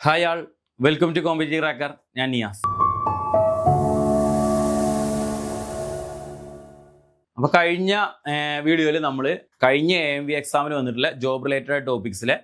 Hi all, welcome to competitive cracker. ഞാൻ നിയാസ്. അപ്പോൾ കഴിഞ്ഞ വീഡിയോയിൽ നമ്മൾ കഴിഞ്ഞ AMV എക്സാമിന് വന്നിട്ടുള്ള ജോബ് റിലേറ്റഡ് ടോപ്പിക്സിലെ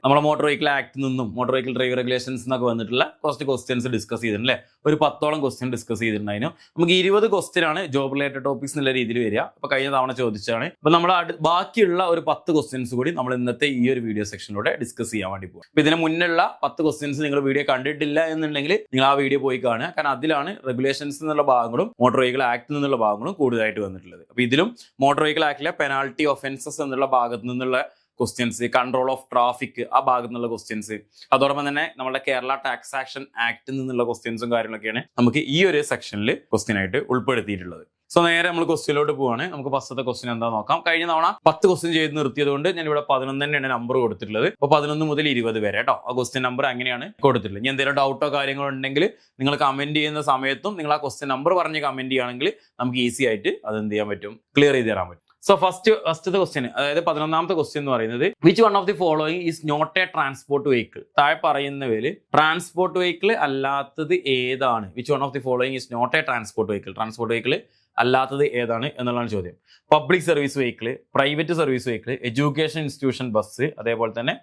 നമ്മളെ മോട്ടോർ വെഹിക്കിൾ ആക്ടിൽ നിന്നും മോട്ടോർ വെഹിക്കിൾ ഡ്രൈവ് റെഗുലേഷൻസ് എന്നൊക്കെ വന്നിട്ടുള്ള കുറച്ച് ക്വസ്റ്റ്യൻസ് ഡിസ്കസ് ചെയ്തിട്ടുണ്ട് അല്ലേ. ഒരു 10ഓളം ക്വസ്റ്റ്യൻ ഡിസ്കസ് ചെയ്തിട്ടുണ്ടായിരുന്നു. നമുക്ക് 20 ക്വസ്റ്റ്യൻ ആണ് ജോബ് റിലേറ്റഡ് ടോപ്പിക്സ് എന്നുള്ള രീതിയിൽ വരിക. അപ്പോൾ കഴിഞ്ഞ തവണ ചോദിച്ചാണ്. അപ്പോൾ നമ്മൾ ബാക്കിയുള്ള ഒരു 10 ക്വസ്റ്റ്യൻസ് കൂടി നമ്മൾ ഇന്നത്തെ ഈ ഒരു വീഡിയോ സെക്ഷനിലൂടെ ഡിസ്കസ് ചെയ്യാൻ വേണ്ടി പോകും. അപ്പോൾ ഇതിന് മുന്നുള്ള 10 ക്വസ്റ്റ്യൻസ് നിങ്ങൾ വീഡിയോ കണ്ടിട്ടില്ല എന്നുണ്ടെങ്കിൽ നിങ്ങൾ ആ വീഡിയോ പോയി കാണുക. കാരണം അതിലാണ് റെഗുലേഷൻസ് എന്നുള്ള ഭാഗങ്ങളും മോട്ടോർ വെഹിക്കിൾ ആക്ടിൽ നിന്നുള്ള ഭാഗങ്ങളും കൂടുതലായിട്ട് വന്നിട്ടുള്ളത്. അപ്പോൾ ഇതിലും മോട്ടോർ വെഹിക്കിൾ ആക്ടിലെ പെനാൾട്ടി ഒഫൻസസ് എന്നുള്ള ഭാഗത്ത് നിന്നുള്ള ക്വസ്റ്റ്യൻസ്, കൺട്രോൾ ഓഫ് ട്രാഫിക് ആ ഭാഗത്തു നിന്നുള്ള ക്വസ്റ്റ്യൻസ്, അതോടൊപ്പം തന്നെ നമ്മുടെ കേരള ടാക്സ് ആക്ഷൻ ആക്ടിൽ നിന്നുള്ള ക്വസ്റ്റ്യൻസും കാര്യങ്ങളൊക്കെയാണ് നമുക്ക് ഈ ഒരു സെക്ഷനിൽ ക്വസ്റ്റ്യൻ ആയിട്ട് ഉൾപ്പെടുത്തിയിട്ടുള്ളത്. സോ നേരെ നമ്മൾ ക്വസ്റ്റ്യനിലോട്ട് പോവാണ്. നമുക്ക് ഫസ്റ്റത്തെ ക്വസ്റ്റ്യൻ എന്താ നോക്കാം. കഴിഞ്ഞ തവണ 10 ക്വസ്റ്റ്യൻ ചെയ്ത് നിർത്തിയത് കൊണ്ട് ഞാൻ ഇവിടെ 11 തന്നെയാണ് നമ്പർ കൊടുത്തിട്ടുള്ളത്. അപ്പോൾ 11 മുതൽ 20 വരെ കേട്ടോ ആ ക്വസ്റ്റ്യൻ നമ്പർ അങ്ങനെയാണ് കൊടുത്തിട്ടുള്ളത്. ഇനി എന്തെങ്കിലും ഡൗട്ടോ കാര്യങ്ങളോ ഉണ്ടെങ്കിൽ നിങ്ങൾ കമന്റ് ചെയ്യുന്ന സമയത്തും നിങ്ങൾ ആ ക്വസ്റ്റ്യൻ നമ്പർ പറഞ്ഞ് കമന്റ് ചെയ്യുകയാണെങ്കിൽ നമുക്ക് ഈസി ആയിട്ട് അത് എന്ത് ചെയ്യാൻ പറ്റും, ക്ലിയർ ചെയ്ത് തരാൻ പറ്റും. സോ ഫസ്റ്റത്തെ ക്വസ്റ്റ്യൻ, അതായത് 11ാമത്തെ ക്വസ്റ്റ്യൻ എന്ന് പറയുന്നത് which one of the following is not a transport vehicle. താഴെ പറയുന്നവര് ട്രാൻസ്പോർട്ട് വെഹിക്കിൾ അല്ലാത്തത് ഏതാണ്? Which one of the following is not a transport vehicle. Transport vehicle അല്ലാത്തത് ഏതാണ് എന്നുള്ളതാണ് ചോദ്യം. Public service vehicle, private service vehicle, education institution bus, അതേപോലെ തന്നെ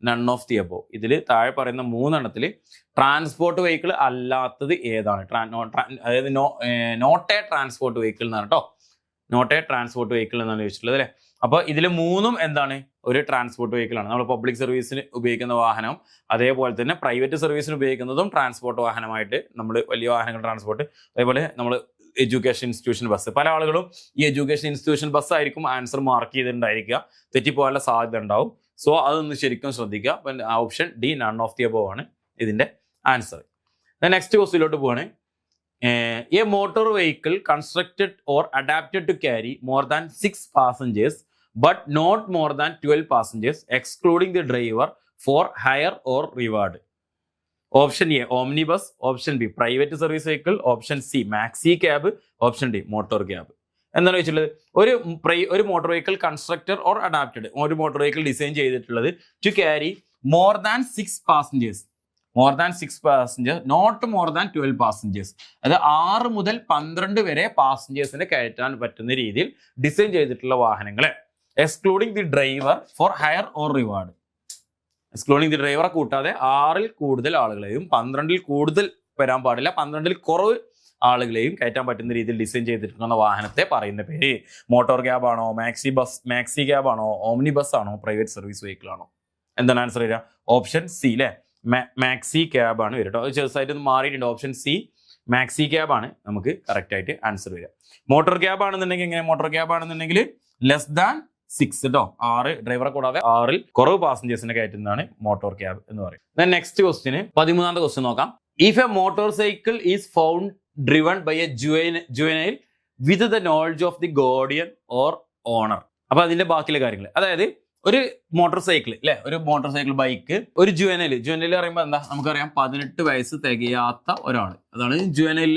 നൺ ഓഫ് ദി അബോവ്. ഇതിൽ താഴെ പറയുന്ന 3 എണ്ണത്തിൽ ട്രാൻസ്പോർട്ട് വെഹിക്കിൾ അല്ലാത്തത് ഏതാണ്? അതായത് നോട്ട് എ ട്രാൻസ്പോർട്ട് വെഹിക്കിൾ എന്നാണ് കേട്ടോ. നോട്ട് എ ട്രാൻസ്പോർട്ട് വെഹിക്കിൾ എന്നാണ് ചോദിച്ചിട്ടുള്ളത് അല്ലേ. അപ്പോൾ ഇതിൽ 3ഉം എന്താണ്? ഒരു ട്രാൻസ്പോർട്ട് വെഹിക്കിൾ ആണ്. നമ്മൾ പബ്ലിക് സർവീസിന് ഉപയോഗിക്കുന്ന വാഹനം, അതേപോലെ തന്നെ പ്രൈവറ്റ് സർവീസിന് ഉപയോഗിക്കുന്നതും ട്രാൻസ്പോർട്ട് വാഹനമായിട്ട് നമ്മൾ വലിയ വാഹനങ്ങൾ ട്രാൻസ്പോർട്ട്, അതേപോലെ നമ്മൾ എഡ്യൂക്കേഷൻ ഇൻസ്റ്റിറ്റ്യൂഷൻ ബസ്. പല ആളുകളും ഈ എഡ്യൂക്കേഷൻ ഇൻസ്റ്റിറ്റ്യൂഷൻ ബസ് ആയിരിക്കും ആൻസർ മാർക്ക് ചെയ്തിട്ടുണ്ടായിരിക്കുക. തെറ്റിപ്പോകാനുള്ള സാധ്യത ഉണ്ടാവും. സോ അതൊന്ന് ശരിക്കും ശ്രദ്ധിക്കുക. Option D none of the above ആണ് ഇതിന്റെ ആൻസർ. നെക്സ്റ്റ് ക്വസ്റ്റ്യനിലോട്ട് പോവാണ്. A motor vehicle constructed or adapted to carry more than 6 passengers but not more than 12 passengers excluding the driver for hire or reward. Option A omnibus, option B private service vehicle, option C maxi cab, option D motor cab. എന്താണ് വെച്ചിട്ടുള്ളത്? ഒരു motor vehicle constructor or adapted, ഒരു motor vehicle design ചെയ്തിട്ടുള്ളത് to carry more than 6 passengers, more than 6 passengers, not more than 12 passengers. അത് 6 മുതൽ 12 വരെ പാസഞ്ചേഴ്സിനെ കയറ്റാൻ പറ്റുന്ന രീതിയിൽ ഡിസൈൻ ചെയ്തിട്ടുള്ള വാഹനങ്ങളെ excluding the driver for higher or reward. Excluding the ഡ്രൈവറെ കൂട്ടാതെ 6ൽ കൂടുതൽ ആളുകളെയും 12ൽ കൂടുതൽ വരാൻ പാടില്ല, 12ൽ കുറവ് ആളുകളെയും കയറ്റാൻ പറ്റുന്ന രീതിയിൽ ഡിസൈൻ ചെയ്തിട്ടുള്ള വാഹനത്തെ പറയുന്ന പേര് മോട്ടോർ ക്യാബ് ആണോ, മാക്സി ക്യാബ് ആണോ, ഓംനി ബസ് ആണോ, പ്രൈവറ്റ് സർവീസ് വെഹിക്കിൾ ആണോ? എന്താണ് ആൻസർ വരിക? ഓപ്ഷൻ സി അല്ലേ, മാക്സി ക്യാബ് ആണ് വരിക. ചെറുതായിട്ട് മാറിയിട്ടുണ്ട്. ഓപ്ഷൻ സി മാക്സി ക്യാബ് ആണ് നമുക്ക് കറക്റ്റ് ആയിട്ട് ആൻസർ വരിക. മോട്ടോർ ക്യാബ് ആണെന്നുണ്ടെങ്കിൽ എങ്ങനെ? മോട്ടോർ ക്യാബ് ആണെന്നുണ്ടെങ്കിൽ ലെസ് ദാൻ 6 കേട്ടോ, 6 ഡ്രൈവറെ കൂടാതെ 6ൽ കുറവ് പാസഞ്ചേഴ്സിനെ കയറ്റുന്നതാണ് മോട്ടോർ ക്യാബ് എന്ന് പറയും. നെക്സ്റ്റ് ക്വസ്റ്റ്യൻ, 13ാമത്തെ ക്വസ്റ്റ്യൻ നോക്കാം. If a motor cycle is found driven by a juvenile with the knowledge of the guardian or owner. അപ്പൊ അതിന്റെ ബാക്കിയുള്ള കാര്യങ്ങൾ, അതായത് ഒരു മോട്ടോർ സൈക്കിൾ അല്ലെ, ഒരു മോട്ടോർ സൈക്കിൾ ബൈക്ക്, ഒരു ജുവനൈൽ പറയുമ്പോൾ എന്താ നമുക്കറിയാം, 18 വയസ്സ് തികയാത്ത ഒരാൾ. അതാണ് ജുവനൈൽ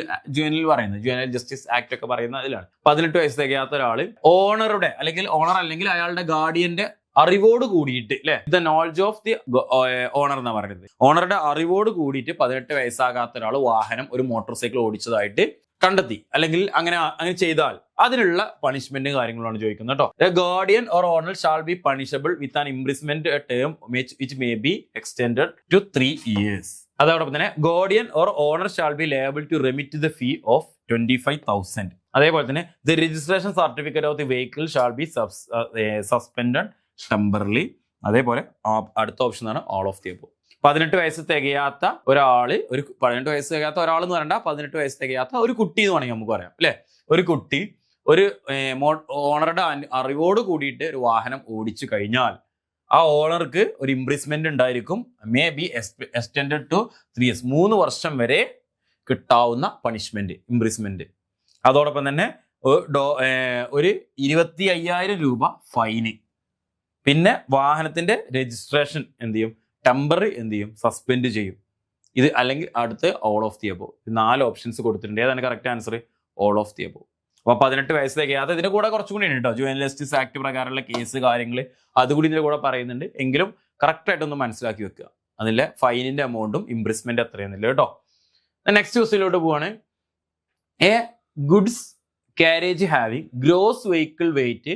പറയുന്നത്. ജുവനൈൽ ജസ്റ്റിസ് ആക്ട് ഒക്കെ പറയുന്ന അതിലാണ് 18 വയസ്സ് തികയാത്ത ഒരാൾ ഓണറുടെ അല്ലെങ്കിൽ അയാളുടെ ഗാർഡിയന്റെ അറിവോട് കൂടിയിട്ട് അല്ലെ, the knowledge of the owner എന്നാ പറയുന്നത്. ഓണറുടെ അറിവോട് കൂടിയിട്ട് 18 വയസ്സാകാത്ത ഒരാൾ വാഹനം, ഒരു മോട്ടോർ സൈക്കിൾ ഓടിച്ചതായിട്ട് കണ്ടെത്തി, അല്ലെങ്കിൽ അങ്ങനെ ചെയ്താൽ അതിനുള്ള പണിഷ്മെന്റ് കാര്യങ്ങളാണ് ചോദിക്കുന്നത് കേട്ടോ. The guardian or owner shall be punishable with an imprisonment term which may be extended to 3 years. അതോടൊപ്പം തന്നെ guardian or owner shall be liable to remit the fee of 25,000. അതേപോലെ തന്നെ the registration certificate of the vehicle shall be suspended temporarily. അതേപോലെ അടുത്ത option ആണ് all of the above. 18 വയസ്സ് തികയാത്ത ഒരാള്, ഒരു 18 വയസ്സ് തികയാത്ത ഒരാൾ എന്ന് പറയണ്ട, 18 വയസ്സ് തികയാത്ത ഒരു കുട്ടി എന്ന് വേണമെങ്കിൽ നമുക്ക് പറയാം അല്ലെ. ഒരു കുട്ടി ഒരു ഓണറുടെ അറിവോട് കൂടിയിട്ട് ഒരു വാഹനം ഓടിച്ചു കഴിഞ്ഞാൽ ആ ഓണർക്ക് ഒരു ഇംപ്രിസ്മെന്റ് ഉണ്ടായിരിക്കും. May be extended to 3 years, 3 വർഷം വരെ കിട്ടാവുന്ന പണിഷ്മെന്റ്, ഇംപ്രിസ്മെന്റ്. അതോടൊപ്പം തന്നെ ഒരു 25,000 രൂപ ഫൈന്. പിന്നെ വാഹനത്തിന്റെ രജിസ്ട്രേഷൻ എന്ത് ചെയ്യും? ടെമ്പററി എന്ത് ചെയ്യും? സസ്പെൻഡ് ചെയ്യും. ഇത് അല്ലെങ്കിൽ അടുത്ത് all of the above. 4 options കൊടുത്തിട്ടുണ്ട്. ഏതാണ് correct answer? All of the above. അപ്പോൾ 18 വയസ്സ് തികയാതെ ഇതിന്റെ കൂടെ കുറച്ചുകൂടി ഉണ്ട് കേട്ടോ. ജുവനൈൽ ജസ്റ്റിസ് ആക്ട് പ്രകാരമുള്ള കേസ് കാര്യങ്ങൾ അതുകൂടി ഇതിന്റെ കൂടെ പറയുന്നുണ്ട്. എങ്കിലും കറക്റ്റ് ആയിട്ടൊന്ന് മനസ്സിലാക്കി വെക്കുക. അതിലെ ഫൈനിന്റെ എമൗണ്ടും ഇംപ്രിസ്മെന്റ് എത്രയെന്നില്ല കേട്ടോ. നെക്സ്റ്റ് ക്വസ്റ്റ്യനിലോട്ട് പോവാണ്. A goods carriage having gross vehicle weight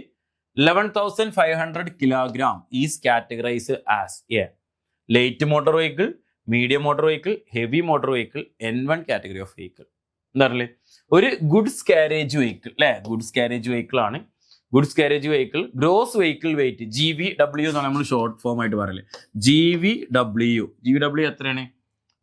11,500 kilogram is categorised as A light motor vehicle, medium motor vehicle, heavy motor vehicle, N1 category of vehicle. എന്താ പറയുക, ഒരു ഗുഡ്സ് കാരേജ് വെഹിക്കിൾ അല്ലെ, ഗുഡ്സ് കാരേജ് വെഹിക്കിൾ ആണ്. Goods carriage vehicle gross vehicle weight GVW എന്നാണ് നമ്മൾ short form ആയിട്ട് പറയല്. GVW എത്രയാണ്?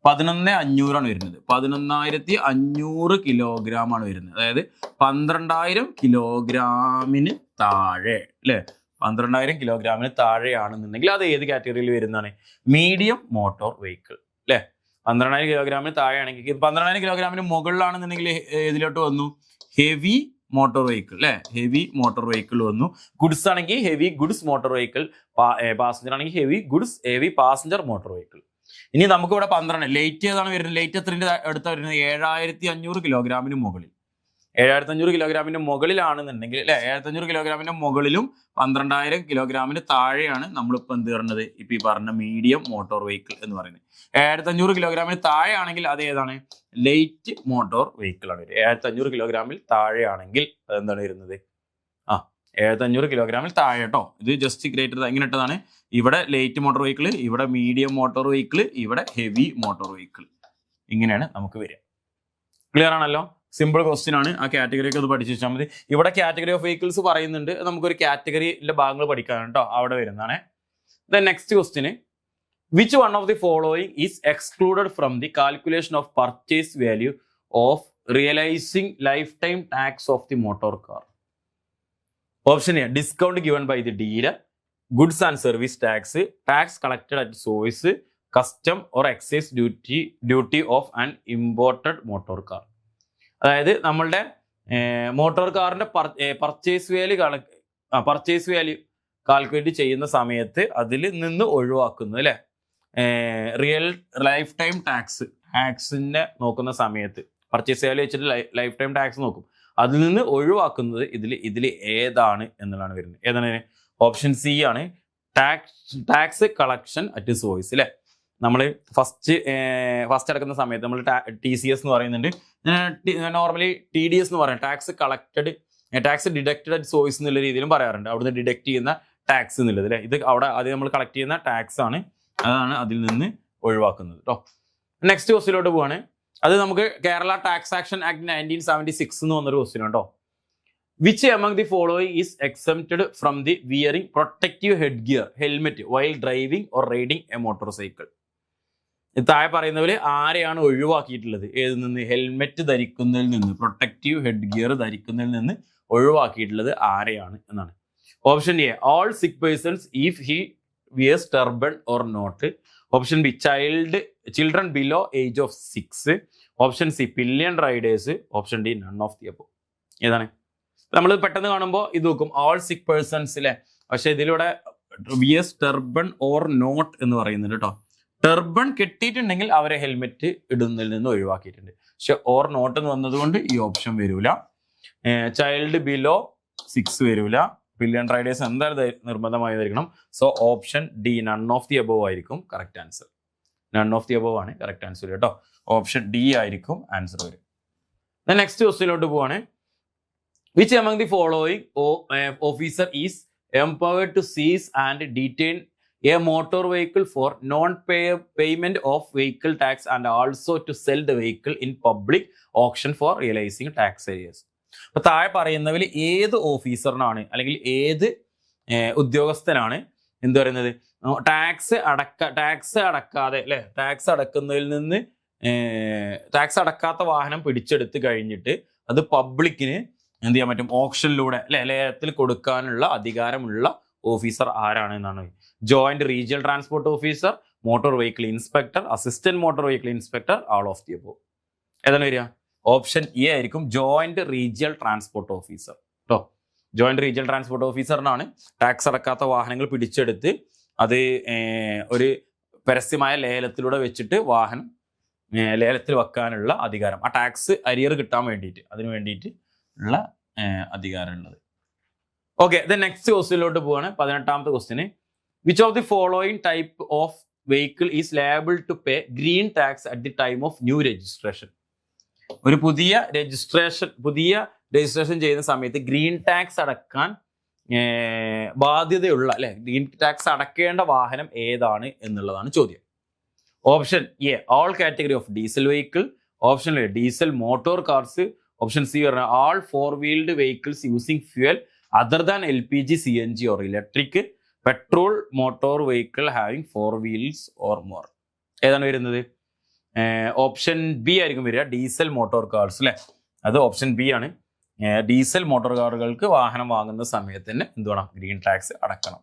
11,500 ആണ് വരുന്നത്. 11,500 കിലോഗ്രാം ആണ് വരുന്നത്. അതായത് 12,000 കിലോഗ്രാമിന് താഴെ അല്ലെ, 12,000 കിലോഗ്രാമിന് താഴെയാണെന്നുണ്ടെങ്കിൽ അത് ഏത് കാറ്റഗറിയിൽ വരുന്നതാണ്? മീഡിയം മോട്ടോർ വെഹിക്കിൾ അല്ലെ. 12,000 കിലോഗ്രാമിന് താഴെയാണെങ്കിൽ, 12,000 കിലോഗ്രാമിന് മുകളിലാണെന്നുണ്ടെങ്കിൽ ഏതിലോട്ട് വന്നു? ഹെവി മോട്ടോർ വെഹിക്കിൾ അല്ലെ, ഹെവി മോട്ടോർ വെഹിക്കിൾ വന്നു. ഗുഡ്സ് ആണെങ്കിൽ heavy goods motor vehicle, passenger ആണെങ്കിൽ ഹെവി പാസഞ്ചർ മോട്ടോർ വെഹിക്കിൾ. ഇനി നമുക്ക് ഇവിടെ 12 ലേറ്റ് ഏതാണ് വരുന്നത്? ലേറ്റ് എത്രയുടെ അടുത്ത വരുന്നത്? 7,500 കിലോഗ്രാമിന് മുകളിൽ. 7,500 കിലോഗ്രാമിന്റെ മുകളിലാണെന്നുണ്ടെങ്കിൽ അല്ലെ, 7,500 കിലോഗ്രാമിന്റെ മുകളിലും 12,000 കിലോഗ്രാമിന് താഴെയാണ് നമ്മളിപ്പോൾ എന്ത് പറയുന്നത്? ഇപ്പൊ ഈ പറഞ്ഞ മീഡിയം മോട്ടോർ വെഹിക്കിൾ എന്ന് പറയുന്നത്. 7,500 കിലോഗ്രാമിന് താഴെയാണെങ്കിൽ അത് ഏതാണ്? ലൈറ്റ് മോട്ടോർ വെഹിക്കിൾ ആണ്. 7,500 കിലോഗ്രാമിൽ താഴെയാണെങ്കിൽ അതെന്താണ് വരുന്നത്? 7,500 കിലോഗ്രാമിൽ താഴെ കേട്ടോ. ഇത് ജസ്റ്റ് ഗ്രേറ്റർ എങ്ങനെ ഇട്ടതാണ്? ഇവിടെ ലൈറ്റ് മോട്ടോർ വെഹിക്കിൾ, ഇവിടെ മീഡിയം മോട്ടോർ വെഹിക്കിൾ, ഇവിടെ ഹെവി മോട്ടോർ വെഹിക്കിൾ. ഇങ്ങനെയാണ് നമുക്ക് വരിക. ക്ലിയർ ആണല്ലോ? സിമ്പിൾ ക്വസ്റ്റ്യൻ ആണ്. ആ കാറ്റഗറി ഒക്കെ ഒന്ന് പഠിച്ചു വെച്ചാൽ മതി. ഇവിടെ കാറ്റഗറി ഓഫ് വെഹിക്കിൾസ് പറയുന്നുണ്ട്, നമുക്കൊരു കാറ്റഗറിയിലെ ഭാഗങ്ങൾ പഠിക്കാൻ കേട്ടോ, അവിടെ വരുന്നതാണ്. Then next question, which one of the following is excluded from the calculation of purchase value of realising lifetime tax of the motor car? Option A discount given by the dealer, goods and service tax, tax collected at source, custom or excise duty of an imported motor car. അതായത് നമ്മളുടെ motor കാറിന്റെ purchase value calculate ചെയ്യുന്ന സമയത്ത് അതിൽ നിന്ന് ഒഴിവാക്കുന്നത് അല്ലെ, real life time ടാക്സിനെ നോക്കുന്ന സമയത്ത് പർച്ചേസ് വാല്യൂ വെച്ചിട്ട് ലൈഫ് ടൈം ടാക്സ് നോക്കും. അതിൽ നിന്ന് ഒഴിവാക്കുന്നത് ഇതിൽ ഏതാണ് എന്നുള്ളതാണ് വരുന്നത്. ഏതാണ്? ഓപ്ഷൻ സി ആണ്, ടാക്സ് കളക്ഷൻ അറ്റ് സോഴ്സ് അല്ലെ. നമ്മൾ ഫസ്റ്റ് അടക്കുന്ന സമയത്ത് നമ്മൾ TCS എന്ന് പറയുന്നുണ്ട്, നോർമലി TDS എന്ന് പറയും. ടാക്സ് ഡിഡക്റ്റഡ് അറ്റ് സോഴ്സ് എന്നുള്ള രീതിയിലും പറയാറുണ്ട്. അവിടുന്ന് ഡിഡക്ട് ചെയ്യുന്ന ടാക്സ് എന്നുള്ളത് അല്ലെ. ഇത് അവിടെ ആദ്യം നമ്മൾ കളക്ട് ചെയ്യുന്ന ടാക്സ് ആണ്, അതാണ് അതിൽ നിന്ന് ഒഴിവാക്കുന്നത് കേട്ടോ. നെക്സ്റ്റ് ക്വസ്റ്റ്യനിലോട്ട് പോവാണ്. അത് നമുക്ക് കേരള ടാക്സ് ആക്ഷൻ ആക്ട് 1976 എന്ന് വന്നൊരു ക്വസ്റ്റ്യൻ കേട്ടോ. Which among the following is exempted from the wearing protective headgear, helmet, while driving or riding a motorcycle? താഴെ പറയുന്നവര് ആരെയാണ് ഒഴിവാക്കിയിട്ടുള്ളത്? ഏതിൽ നിന്ന്? ഹെൽമെറ്റ് ധരിക്കുന്നതിൽ നിന്ന്, പ്രൊട്ടക്റ്റീവ് ഹെഡ് ഗിയർ ധരിക്കുന്നതിൽ നിന്ന് ഒഴിവാക്കിയിട്ടുള്ളത് ആരെയാണ് എന്നാണ്. Option A all sick persons if he wears turban or not. Option B children below age of 6. Option C pillion riders. Option D none of the above. ഏതാണ്? നമ്മൾ പെട്ടെന്ന് കാണുമ്പോൾ ഇത് നോക്കും ഓൾ സിക്ക് പേഴ്സൺസ് അല്ലെ, പക്ഷെ ഇതിലൂടെ വിയർസ് ടർബൺ ഓർ നോട്ട് എന്ന് പറയുന്നുണ്ട് കേട്ടോ. ടർബൺ കെട്ടിയിട്ടുണ്ടെങ്കിൽ അവരെ ഹെൽമെറ്റ് ഇടുന്നതിൽ നിന്ന് ഒഴിവാക്കിയിട്ടുണ്ട്. പക്ഷെ ഓർ നോട്ട് എന്ന് വന്നതുകൊണ്ട് ഈ ഓപ്ഷൻ വരൂല. ചൈൽഡ് ബിലോ 6 വരൂല. പില്ലിയൻ റൈഡേഴ്സ് എന്തായാലും നിർബന്ധമായി ധരിക്കണം. So option D none of the above ആയിരിക്കും correct answer. None of the above ആണ് കറക്റ്റ് ആൻസർ കേട്ടോ. ഓപ്ഷൻ ഡി ആയിരിക്കും ആൻസർ വരും. നെക്സ്റ്റ് ക്വസ്റ്റ്യനിലോട്ട് പോവാണ്. Which among the following officer is empowered to seize and detain a motor vehicle for non-payment of vehicle tax and also to sell the vehicle in public auction for realizing tax areas? അപ്പൊ താഴെ പറയുന്നവർ ഏത് ഓഫീസറിനാണ് അല്ലെങ്കിൽ ഏത് ഉദ്യോഗസ്ഥനാണ് എന്ത് പറയുന്നത് tax അടക്കാതെ അല്ലെ, ടാക്സ് അടക്കുന്നതിൽ നിന്ന് ടാക്സ് അടക്കാത്ത വാഹനം പിടിച്ചെടുത്ത് കഴിഞ്ഞിട്ട് അത് പബ്ലിക്കിന് എന്ത് ചെയ്യാൻ പറ്റും? ഓപ്ഷനിലൂടെ അല്ലെ ലേലത്തിൽ കൊടുക്കാനുള്ള അധികാരമുള്ള ഓഫീസർ ആരാണ് എന്നാണ്. Joint regional transport officer, motor vehicle inspector, assistant motor vehicle inspector, all of the above. ഏതാണ് വരിക? ഓപ്ഷൻ എ ആയിരിക്കും ജോയിന്റ് റീജിയണൽ ട്രാൻസ്പോർട്ട് ഓഫീസർ കേട്ടോ. ജോയിന്റ് റീജിയണൽ ട്രാൻസ്പോർട്ട് ഓഫീസറിനാണ് ടാക്സ് അടക്കാത്ത വാഹനങ്ങൾ പിടിച്ചെടുത്ത് അത് ഒരു പരസ്യമായ ലേലത്തിലൂടെ വെച്ചിട്ട് വാഹനം ലേലത്തിൽ വെക്കാനുള്ള അധികാരം, ആ ടാക്സ് അരിയർ കിട്ടാൻ വേണ്ടിയിട്ട്, അതിന് വേണ്ടിയിട്ട് ഉള്ള അധികാരമുള്ളത്. ഓക്കെ, ദെൻ നെക്സ്റ്റ് ക്വസ്റ്റ്യനിലോട്ട് പോവാണ്. 18ാമത്തെ ക്വസ്റ്റ്യന്. Which of the following type of vehicle is liable to pay green tax at the time of new registration. ഒരു പുതിയ രജിസ്ട്രേഷൻ ചെയ്യുന്ന സമയത്ത് ഗ്രീൻ ടാക്സ് അടക്കാൻ ബാധ്യതയുള്ള അല്ലെ, ഗ്രീൻ ടാക്സ് അടക്കേണ്ട വാഹനം ഏതാണ് എന്നുള്ളതാണ് ചോദ്യം. Option A all category of diesel vehicle, option A diesel motor cars, option C പറഞ്ഞ ആൾ 4-wheeled vehicles using fuel other than LPG, CNG or electric, petrol motor vehicle having 4 wheels or more. ഏതാണ് വരുന്നത്? Option B ആയിരിക്കും വരിക, diesel motor cars അല്ലെ. അത് option B ആണ്. Diesel motor കാറുകൾക്ക് വാഹനം വാങ്ങുന്ന സമയത്ത് തന്നെ എന്ത് വേണം? ഗ്രീൻ ടാക്സ് അടക്കണം.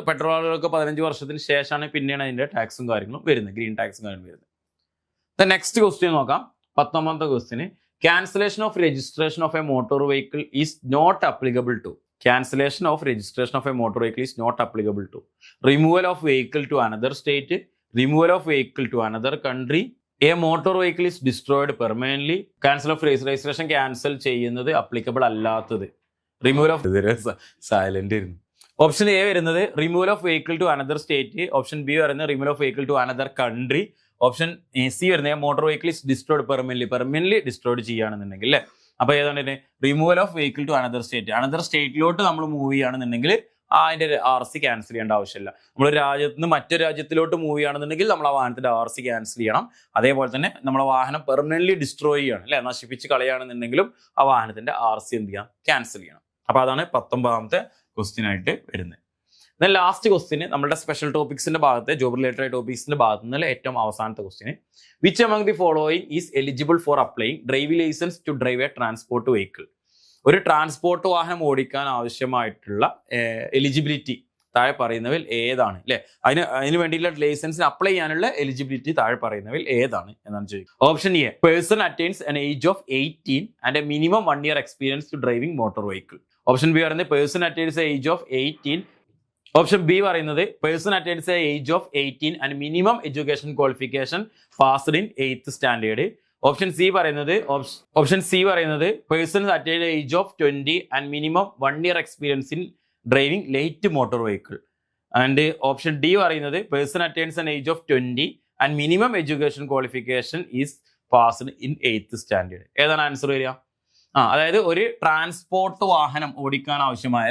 പെട്രോളുകൾക്ക് 15 വർഷത്തിന് ശേഷമാണ് പിന്നെയാണ് അതിന്റെ ടാക്സും കാര്യങ്ങളും വരുന്നത്, ഗ്രീൻ ടാക്സും കാര്യങ്ങളും വരുന്നത്. നെക്സ്റ്റ് ക്വസ്റ്റ്യൻ നോക്കാം. 19ാമത്തെ question, cancellation of registration of a motor vehicle is not applicable to. Cancellation of registration of a motor vehicle is not applicable to removal of vehicle to another state, removal of vehicle to another country, a motor vehicle is destroyed permanently, cancel of registration cancel ചെയ്യുന്നത് applicable അല്ലാത്തത്, removal of silent ഇരുന്നു. Option A വരുന്നത് removal of vehicle to another state, option B പറയുന്നത് removal of vehicle to another country, option C വരുന്നത് motor vehicle is destroyed permanently destroyed ചെയ്യുകയാണെന്നുണ്ടെങ്കിൽ അല്ലേ. അപ്പൊ ഏതാണ് removal of vehicle to another സ്റ്റേറ്റിലോട്ട് നമ്മൾ മൂവ് ചെയ്യുകയാണെന്നുണ്ടെങ്കിൽ അതിന്റെ RC ക്യാൻസൽ ചെയ്യേണ്ട ആവശ്യമില്ല. നമ്മൾ രാജ്യത്ത് നിന്ന് മറ്റൊരു രാജ്യത്തിലോട്ട് മൂവ് ചെയ്യുകയാണെന്നുണ്ടെങ്കിൽ നമ്മൾ ആ വാഹനത്തിന്റെ RC ക്യാൻസൽ ചെയ്യണം. അതേപോലെ തന്നെ നമ്മളെ വാഹനം പെർമനന്റ്ലി ഡിസ്ട്രോയ് ചെയ്യണം അല്ലെ, നശിപ്പിച്ച് കളയുകയാണെന്നുണ്ടെങ്കിലും ആ വാഹനത്തിന്റെ RC എന്ത് ചെയ്യാം? ക്യാൻസൽ ചെയ്യണം. അപ്പൊ അതാണ് 19ാമത്തെ ക്വസ്റ്റ്യൻ ആയിട്ട് വരുന്നത്. ലാസ്റ്റ് ക്വസ്റ്റ്യൻ നമ്മുടെ സ്പെഷ്യൽ ടോപ്പിക്സിന്റെ ഭാഗത്ത്, ജോബ് റിലേറ്റഡ് ടോപ്പിക്സിന്റെ ഭാഗത്ത് നിന്ന് ഏറ്റവും അവസാനത്തെ question, which among the following is eligible for applying driving license to drive a transport vehicle? ഒരു ട്രാൻസ്പോർട്ട് വാഹനം ഓടിക്കാൻ ആവശ്യമായിട്ടുള്ള എലിജിബിലിറ്റി താഴെ പറയുന്നവയിൽ ഏതാണ് അല്ലെ, അതിന് വേണ്ടിയുള്ള ലൈസൻസിന് അപ്ലൈ ചെയ്യാനുള്ള എലിജിബിലിറ്റി താഴെ പറയുന്നവയിൽ ഏതാണ് എന്നാണ് ചോദിക്കുക. Option A person attains an age of 18 and a minimum 1 year experience to driving motor vehicle. Option B പറയുന്നത് person attains age of 18. Option B പറയുന്നത് person attains age of 18 and minimum education qualification passed in 8th standard. Option C പറയുന്നത് person attained age of 20 and minimum 1 year experience in driving light motor vehicle. And option D പറയുന്നത് person attains an age of 20 and minimum education qualification is passed in 8th standard. ഏതാണ് answer വരിക? അതായത് ഒരു transport വാഹനം ഓടിക്കാൻ ആവശ്യമായ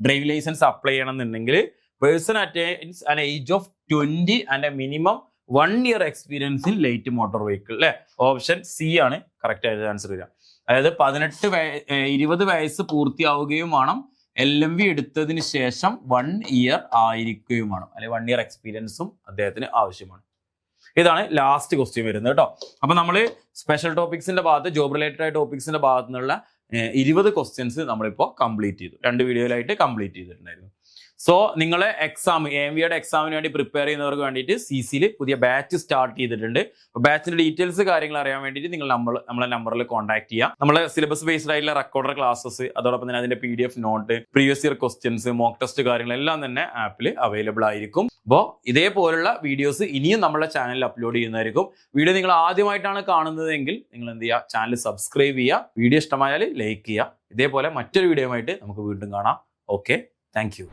driving licence apply ചെയ്യണമെന്നുണ്ടെങ്കിൽ person attains an age of 20 and A minimum 1 year experience in light motor vehicle അല്ലെ. Option C ആണ് കറക്റ്റ് ആയിട്ട് ആൻസർ വരിക. അതായത് 20 വയസ്സ് പൂർത്തിയാവുകയും വേണം, LMV എടുത്തതിന് ശേഷം 1 year ആയിരിക്കുകയും വേണം, അല്ലെങ്കിൽ 1 year എക്സ്പീരിയൻസും അദ്ദേഹത്തിന് ആവശ്യമാണ്. ഇതാണ് ലാസ്റ്റ് ക്വസ്റ്റ്യൻ വരുന്നത് കേട്ടോ. അപ്പൊ നമ്മൾ സ്പെഷ്യൽ ടോപ്പിക്സിന്റെ ഭാഗത്ത്, ജോബ് റിലേറ്റഡ് ടോപ്പിക്സിന്റെ ഭാഗത്തു നിന്നുള്ള 20 ക്വസ്റ്റ്യൻസ് നമ്മളിപ്പോൾ കംപ്ലീറ്റ് ചെയ്തു, 2 വീഡിയോയിലായിട്ട് കംപ്ലീറ്റ് ചെയ്തിട്ടുണ്ടായിരുന്നു. സോ നിങ്ങളെ എക്സാം AMVയുടെ എക്സാമിന് വേണ്ടി പ്രിപ്പയർ ചെയ്യുന്നവർക്ക് വേണ്ടിയിട്ട് CCയിൽ പുതിയ ബാച്ച് സ്റ്റാർട്ട് ചെയ്തിട്ടുണ്ട്. അപ്പോൾ ബാച്ചിന്റെ ഡീറ്റെയിൽസ് കാര്യങ്ങൾ അറിയാൻ വേണ്ടിയിട്ട് നിങ്ങൾ നമ്മളെ നമ്പറിൽ കോൺടാക്ട് ചെയ്യാം. നമ്മളെ സിലബസ് ബേസ്ഡ് ആയിട്ടുള്ള റെക്കോർഡർ ക്ലാസ്സസ്, അതോടൊപ്പം തന്നെ അതിന്റെ PDF note, previous year questions, mock test കാര്യങ്ങളെല്ലാം തന്നെ ആപ്പിൽ അവൈലബിൾ ആയിരിക്കും. അപ്പോൾ ഇതേപോലുള്ള വീഡിയോസ് ഇനിയും നമ്മുടെ ചാനലിൽ അപ്ലോഡ് ചെയ്യുന്നതായിരിക്കും. വീഡിയോ നിങ്ങൾ ആദ്യമായിട്ടാണ് കാണുന്നതെങ്കിൽ നിങ്ങൾ എന്ത് ചെയ്യുക? ചാനൽ സബ്സ്ക്രൈബ് ചെയ്യുക, വീഡിയോ ഇഷ്ടമായാൽ ലൈക്ക് ചെയ്യുക. ഇതേപോലെ മറ്റൊരു വീഡിയോ ആയിട്ട് നമുക്ക് വീണ്ടും കാണാം. Okay, thank you.